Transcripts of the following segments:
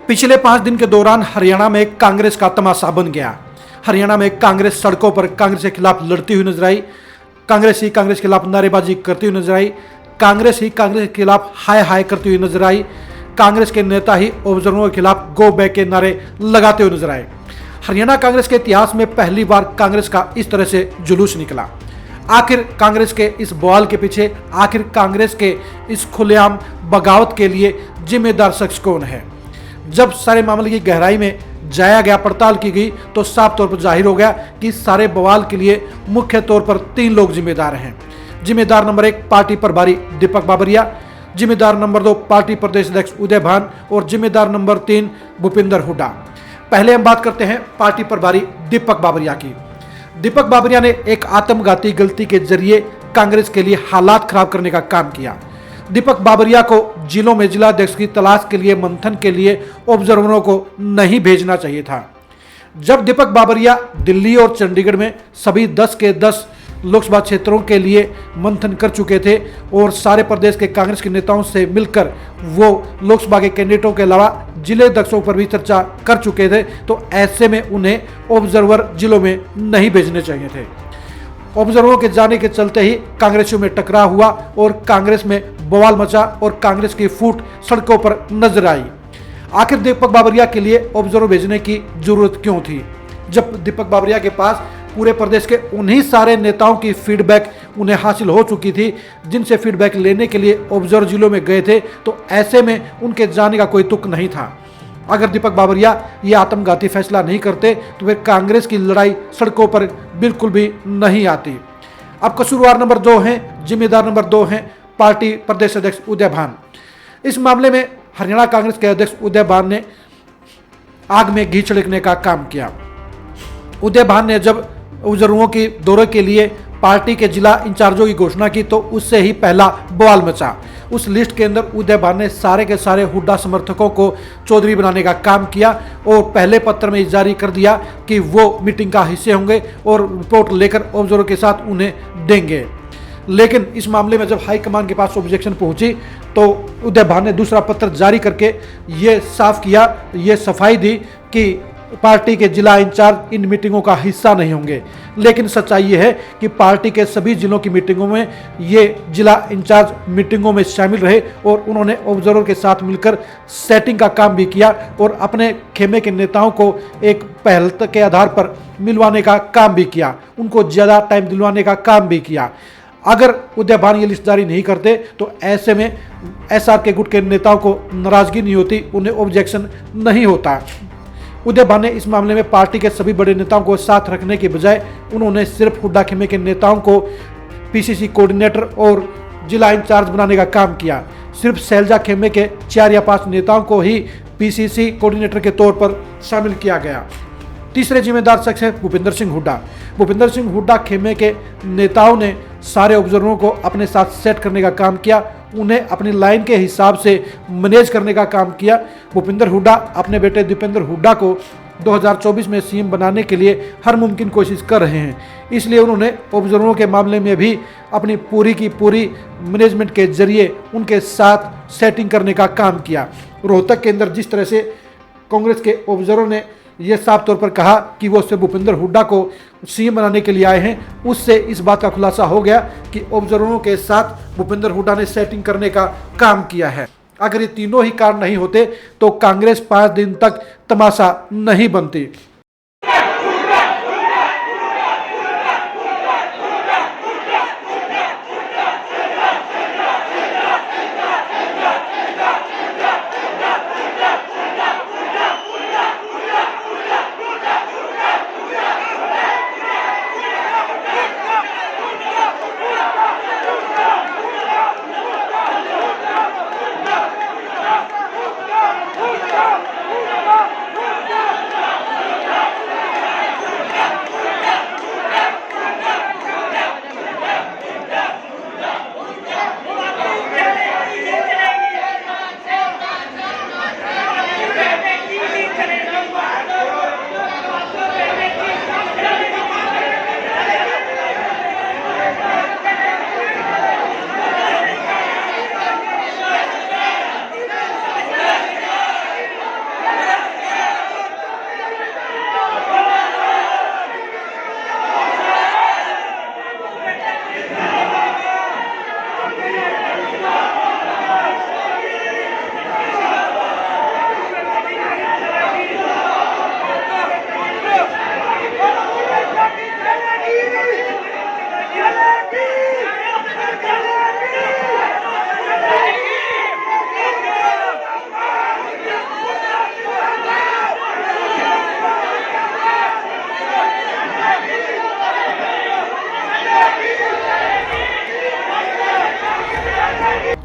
पिछले 5 दिन के दौरान हरियाणा में कांग्रेस का तमाशा बन गया। हरियाणा में कांग्रेस सड़कों पर कांग्रेस के खिलाफ लड़ती हुई नजर आई। कांग्रेस ही कांग्रेस के खिलाफ नारेबाजी करती हुई नजर आई। कांग्रेस ही कांग्रेस के खिलाफ हाय हाय करती हुई नजर आई। कांग्रेस के नेता ही ऑब्जर्वरों के खिलाफ गो बैक के नारे लगाते हुए नजर आए। हरियाणा कांग्रेस के इतिहास में पहली बार कांग्रेस का इस तरह से जुलूस निकला। आखिर कांग्रेस के इस बवाल के पीछे, आखिर कांग्रेस के इस खुलेआम बगावत के लिए जिम्मेदार शख्स कौन है? जब सारे मामले की गहराई में जाया गया, पड़ताल की गई, तो साफ तौर पर जाहिर हो गया कि सारे बवाल के लिए मुख्य तौर पर 3 लोग जिम्मेदार हैं। जिम्मेदार नंबर 1 पार्टी प्रभारी दीपक बाबरिया, जिम्मेदार नंबर 2 पार्टी प्रदेश अध्यक्ष उदय भान और जिम्मेदार नंबर 3 भूपिंदर हुड्डा। पहले हम बात करते हैं पार्टी प्रभारी दीपक बाबरिया की। दीपक बाबरिया ने एक आत्मघाती गलती के जरिए कांग्रेस के लिए हालात खराब करने का काम किया। दीपक बाबरिया को जिलों में जिलाध्यक्ष की तलाश के लिए, मंथन के लिए ऑब्जर्वरों को नहीं भेजना चाहिए था। जब दीपक बाबरिया दिल्ली और चंडीगढ़ में सभी 10 के 10 लोकसभा क्षेत्रों के लिए मंथन कर चुके थे और सारे प्रदेश के कांग्रेस के नेताओं से मिलकर वो लोकसभा के कैंडिडेटों के अलावा जिले अध्यक्षों पर भी चर्चा कर चुके थे, तो ऐसे में उन्हें ऑब्जर्वर जिलों में नहीं भेजने चाहिए थे। ऑब्जर्वरों के जाने के चलते ही कांग्रेसियों में टकराव हुआ और कांग्रेस में बवाल मचा और कांग्रेस की फूट सड़कों पर नजर आई। आखिर दीपक बाबरिया के लिए ऑब्जर्वर भेजने की जरूरत क्यों थी, जब दीपक बाबरिया के पास पूरे प्रदेश के उन्हीं सारे नेताओं की फीडबैक उन्हें हासिल हो चुकी थी जिनसे फीडबैक लेने के लिए ऑब्जर्वर जिलों में गए थे। तो ऐसे में उनके जाने का कोई तुक नहीं था। अगर दीपक बाबरिया ये आत्मघाती फैसला नहीं करते तो फिर कांग्रेस की लड़ाई सड़कों पर बिल्कुल भी नहीं आती। अब कसूरवार नंबर 2 हैं, जिम्मेदार नंबर 2 हैं पार्टी प्रदेश अध्यक्ष उदय भान। इस मामले में हरियाणा कांग्रेस के अध्यक्ष उदय भान ने आग में घी छिड़कने का काम किया। उदय भान ने जब ऑब्जर्वरों के दौरे के लिए पार्टी के जिला इंचार्जों की घोषणा की तो उससे ही पहला बवाल मचा। उस लिस्ट के अंदर उदय भान ने सारे के सारे हुड्डा समर्थकों को चौधरी बनाने का काम किया और पहले पत्र में जारी कर दिया कि वो मीटिंग का हिस्से होंगे और रिपोर्ट लेकर ऑब्जर्वर के साथ उन्हें देंगे। लेकिन इस मामले में जब हाईकमान के पास ऑब्जेक्शन पहुंची तो उदय भान ने दूसरा पत्र जारी करके ये साफ किया, ये सफाई दी कि पार्टी के जिला इंचार्ज इन मीटिंगों का हिस्सा नहीं होंगे। लेकिन सच्चाई ये है कि पार्टी के सभी जिलों की मीटिंगों में ये जिला इंचार्ज मीटिंगों में शामिल रहे और उन्होंने ऑब्जर्वर के साथ मिलकर सेटिंग का काम भी किया और अपने खेमे के नेताओं को एक पहल के आधार पर मिलवाने का काम भी किया, उनको ज़्यादा टाइम दिलवाने का काम भी किया। अगर उदय भान ये लिस्ट जारी नहीं करते तो ऐसे में एसआर के गुट के नेताओं को नाराजगी नहीं होती, उन्हें ऑब्जेक्शन नहीं होता। उदय भान ने इस मामले में पार्टी के सभी बड़े नेताओं को साथ रखने के बजाय उन्होंने सिर्फ हुड्डा खेमे के नेताओं को पीसीसी कोऑर्डिनेटर और जिला इंचार्ज बनाने का काम किया। सिर्फ सैलजा खेमे के 4 या 5 नेताओं को ही पीसीसी कोऑर्डिनेटर के तौर पर शामिल किया गया। तीसरे जिम्मेदार शख्स है भूपिंदर सिंह हुड्डा। भूपिंदर सिंह हुड्डा खेमे के नेताओं ने सारे ऑब्जर्वरों को अपने साथ सेट करने का काम किया, उन्हें अपनी लाइन के हिसाब से मैनेज करने का काम किया। भूपिंदर हुड्डा अपने बेटे दीपेंद्र हुड्डा को 2024 में सीएम बनाने के लिए हर मुमकिन कोशिश कर रहे हैं, इसलिए उन्होंने ऑब्जर्वरों के मामले में भी अपनी पूरी की पूरी मैनेजमेंट के जरिए उनके साथ सेटिंग करने का काम किया। रोहतक के अंदर जिस तरह से कांग्रेस के ऑब्जर्वर ने यह साफ तौर पर कहा कि वो सिर्फ भूपिंदर हुड्डा को सीएम बनाने के लिए आए हैं, उससे इस बात का खुलासा हो गया कि ऑब्जर्वरों के साथ भूपिंदर हुड्डा ने सेटिंग करने का काम किया है। अगर ये तीनों ही कारण नहीं होते तो कांग्रेस 5 दिन तक तमाशा नहीं बनती।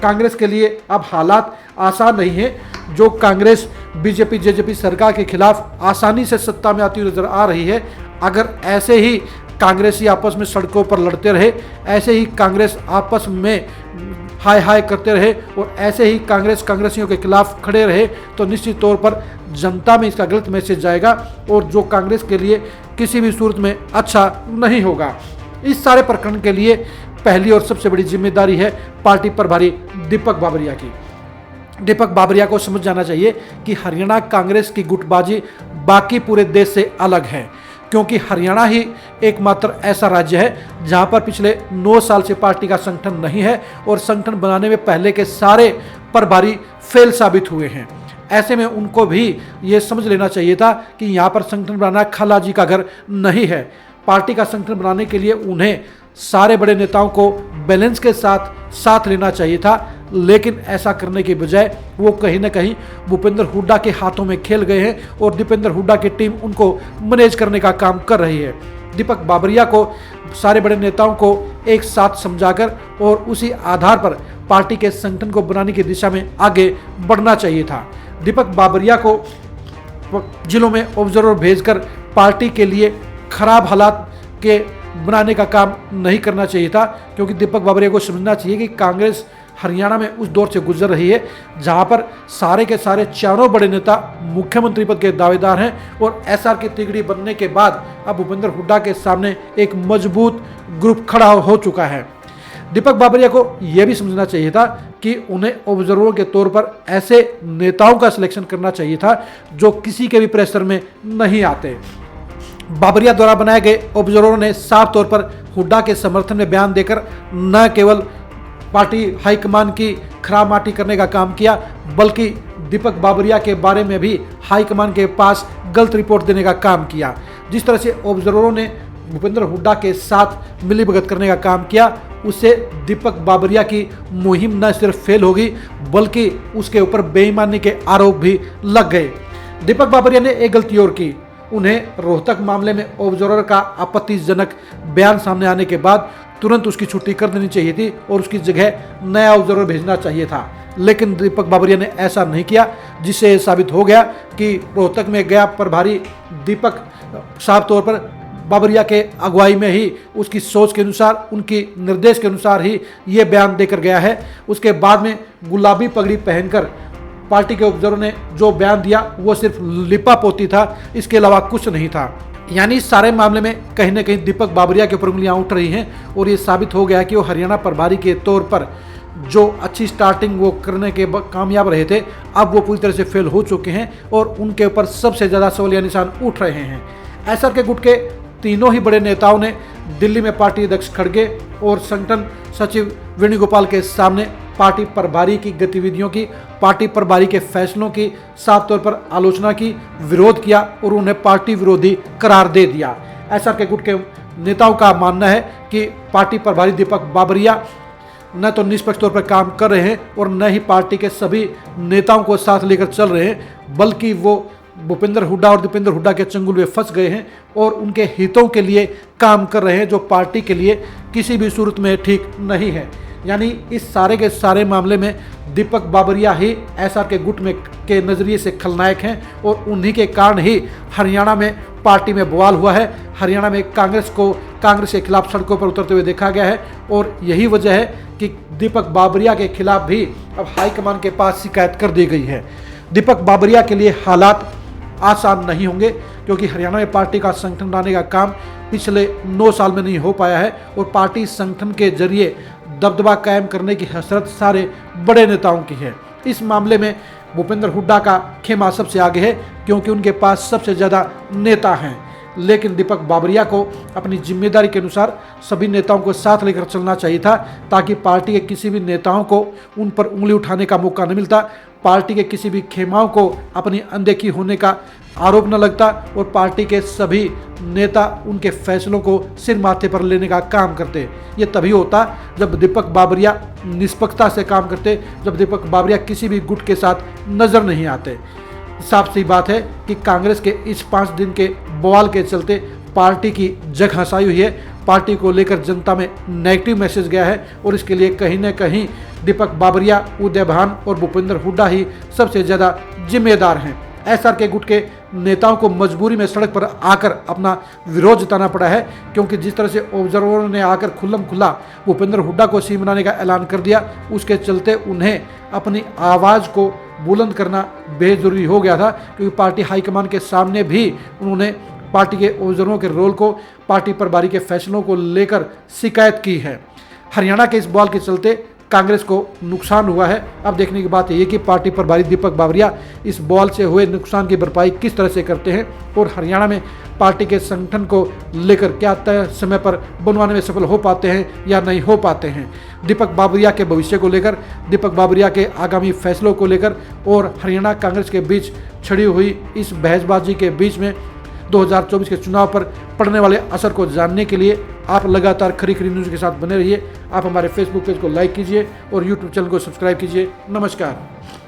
कांग्रेस के लिए अब हालात आसान नहीं है। जो कांग्रेस बीजेपी जेजेपी सरकार के खिलाफ आसानी से सत्ता में आती हुई नजर आ रही है, अगर ऐसे ही कांग्रेसी आपस में सड़कों पर लड़ते रहे, ऐसे ही कांग्रेस आपस में हाय हाय करते रहे और ऐसे ही कांग्रेसियों के खिलाफ खड़े रहे, तो निश्चित तौर पर जनता में इसका गलत मैसेज जाएगा और जो कांग्रेस के लिए किसी भी सूरत में अच्छा नहीं होगा। इस सारे प्रकरण के लिए पहली और सबसे बड़ी जिम्मेदारी है पार्टी प्रभारी दीपक बाबरिया की। दीपक बाबरिया को समझ जाना चाहिए कि हरियाणा कांग्रेस की गुटबाजी बाकी पूरे देश से अलग है, क्योंकि हरियाणा ही एकमात्र ऐसा राज्य है जहां पर पिछले 9 साल से पार्टी का संगठन नहीं है और संगठन बनाने में पहले के सारे प्रभारी फेल साबित हुए हैं। ऐसे में उनको भी ये समझ लेना चाहिए था कि यहाँ पर संगठन बनाना खालाजी का घर नहीं है। पार्टी का संगठन बनाने के लिए उन्हें सारे बड़े नेताओं को बैलेंस के साथ लेना चाहिए था, लेकिन ऐसा करने के बजाय वो कहीं ना कहीं भूपेंद्र हुड्डा के हाथों में खेल गए हैं और दीपेंद्र हुड्डा की टीम उनको मैनेज करने का काम कर रही है। दीपक बाबरिया को सारे बड़े नेताओं को एक साथ समझाकर और उसी आधार पर पार्टी के संगठन को बनाने की दिशा में आगे बढ़ना चाहिए था। दीपक बाबरिया को जिलों में ऑब्जर्वर भेजकर पार्टी के लिए खराब हालात के बनाने का काम नहीं करना चाहिए था, क्योंकि दीपक बाबरिया को समझना चाहिए कि कांग्रेस हरियाणा में उस दौर से गुजर रही है जहां पर सारे के सारे चारों बड़े नेता मुख्यमंत्री पद के दावेदार हैं और एसआर की तिगड़ी बनने के बाद अब भूपेंद्र हुड्डा के सामने एक मजबूत ग्रुप खड़ा हो चुका है। दीपक बाबरिया को यह भी समझना चाहिए था कि उन्हें ऑब्जर्वर के तौर पर ऐसे नेताओं का सिलेक्शन करना चाहिए था जो किसी के भी प्रेशर में नहीं आते। बाबरिया द्वारा बनाए गए ऑब्जर्वर ने साफ तौर पर हुड्डा के समर्थन में बयान देकर न केवल पार्टी हाईकमान की खराब माटी करने का काम किया, बल्कि दीपक बाबरिया के बारे में भी हाईकमान के पास गलत रिपोर्ट देने का काम किया। जिस तरह से ऑब्जर्वरों ने भूपेंद्र हुड्डा के साथ मिलीभगत करने का काम किया, उससे दीपक बाबरिया की मुहिम न सिर्फ फेल होगी बल्कि उसके ऊपर बेईमानी के आरोप भी लग गए। दीपक बाबरिया ने एक गलती और की, उन्हें रोहतक मामले में ऑब्जर्वर का आपत्तिजनक बयान सामने आने के बाद तुरंत उसकी छुट्टी कर देनी चाहिए थी और उसकी जगह नया ऑब्जर्वर भेजना चाहिए था, लेकिन दीपक बाबरिया ने ऐसा नहीं किया, जिससे साबित हो गया कि रोहतक में गया प्रभारी दीपक साफ तौर पर बाबरिया के अगुवाई में ही उसकी सोच के अनुसार, उनकी निर्देश के अनुसार ही ये बयान देकर गया है। उसके बाद में गुलाबी पगड़ी पहनकर पार्टी के ऑब्जर्वर ने जो बयान दिया वो सिर्फ लिपा पोती था, इसके अलावा कुछ नहीं था। यानी इस सारे मामले में कहीं ना कहीं दीपक बाबरिया के ऊपर उंगलियां उठ रही हैं और ये साबित हो गया कि वो हरियाणा प्रभारी के तौर पर जो अच्छी स्टार्टिंग वो करने के कामयाब रहे थे, अब वो पूरी तरह से फेल हो चुके हैं और उनके ऊपर सबसे ज़्यादा सवालिया निशान उठ रहे हैं। एसआर के गुट के तीनों ही बड़े नेताओं ने दिल्ली में पार्टी अध्यक्ष खड़गे और संगठन सचिव वेणुगोपाल के सामने पार्टी प्रभारी की गतिविधियों की, पार्टी प्रभारी के फैसलों की साफ तौर पर आलोचना की, विरोध किया और उन्हें पार्टी विरोधी करार दे दिया। एसआर के गुट के नेताओं का मानना है कि पार्टी प्रभारी दीपक बाबरिया न तो निष्पक्ष तौर पर काम कर रहे हैं और न ही पार्टी के सभी नेताओं को साथ लेकर चल रहे हैं, बल्कि वो भूपेंद्र हुड्डा और दीपेंद्र हुड्डा के चंगुल में फंस गए हैं और उनके हितों के लिए काम कर रहे हैं, जो पार्टी के लिए किसी भी सूरत में ठीक नहीं है। यानी इस सारे के सारे मामले में दीपक बाबरिया ही एसआर के गुट में के नज़रिए से खलनायक हैं और उन्हीं के कारण ही हरियाणा में पार्टी में बवाल हुआ है। हरियाणा में कांग्रेस के खिलाफ सड़कों पर उतरते हुए देखा गया है और यही वजह है कि दीपक बाबरिया के खिलाफ भी अब हाईकमान के पास शिकायत कर दी गई है। दीपक बाबरिया के लिए हालात आसान नहीं होंगे, क्योंकि हरियाणा में पार्टी का संगठन बनाने का काम पिछले 9 साल में नहीं हो पाया है और पार्टी संगठन के जरिए दबदबा कायम करने की हसरत सारे बड़े नेताओं की है। इस मामले में भूपेंद्र हुड्डा का खेमा सबसे आगे है, क्योंकि उनके पास सबसे ज़्यादा नेता हैं, लेकिन दीपक बाबरिया को अपनी जिम्मेदारी के अनुसार सभी नेताओं को साथ लेकर चलना चाहिए था, ताकि पार्टी के किसी भी नेताओं को उन पर उंगली उठाने का मौका न मिलता, पार्टी के किसी भी खेमाओं को अपनी अनदेखी होने का आरोप न लगता और पार्टी के सभी नेता उनके फैसलों को सिर माथे पर लेने का काम करते। ये तभी होता जब दीपक बाबरिया निष्पक्षता से काम करते, जब दीपक बाबरिया किसी भी गुट के साथ नजर नहीं आते। साफ सी बात है कि कांग्रेस के इस 5 दिन के बवाल के चलते पार्टी की जग हंसाई हुई है पार्टी को लेकर जनता में नेगेटिव मैसेज गया है और इसके लिए कहीं न कहीं दीपक बाबरिया, उदय भान और भूपेंद्र हुड्डा ही सबसे ज़्यादा जिम्मेदार हैं। एसआर के गुट के नेताओं को मजबूरी में सड़क पर आकर अपना विरोध जताना पड़ा है, क्योंकि जिस तरह से ऑब्जर्वरों ने आकर खुल्लम खुल्ला भूपेंद्र हुड्डा को सीएम बनाने का ऐलान कर दिया, उसके चलते उन्हें अपनी आवाज़ को बुलंद करना बेहद ज़रूरी हो गया था, क्योंकि पार्टी हाईकमान के सामने भी उन्होंने पार्टी के ऑब्जर्वरों के रोल को, पार्टी प्रभारी के फैसलों को लेकर शिकायत की है। हरियाणा के इस बवाल के चलते कांग्रेस को नुकसान हुआ है। अब देखने की बात यह कि पार्टी प्रभारी दीपक बाबरिया इस बवाल से हुए नुकसान की भरपाई किस तरह से करते हैं और हरियाणा में पार्टी के संगठन को लेकर क्या तय समय पर बनवाने में सफल हो पाते हैं या नहीं हो पाते हैं। दीपक बाबरिया के भविष्य को लेकर, दीपक बाबरिया के आगामी फैसलों को लेकर और हरियाणा कांग्रेस के बीच छिड़ी हुई इस बहसबाजी के बीच में 2024 के चुनाव पर पड़ने वाले असर को जानने के लिए आप लगातार खरी खरी न्यूज़ के साथ बने रहिए। आप हमारे फेसबुक पेज को लाइक कीजिए और यूट्यूब चैनल को सब्सक्राइब कीजिए। नमस्कार।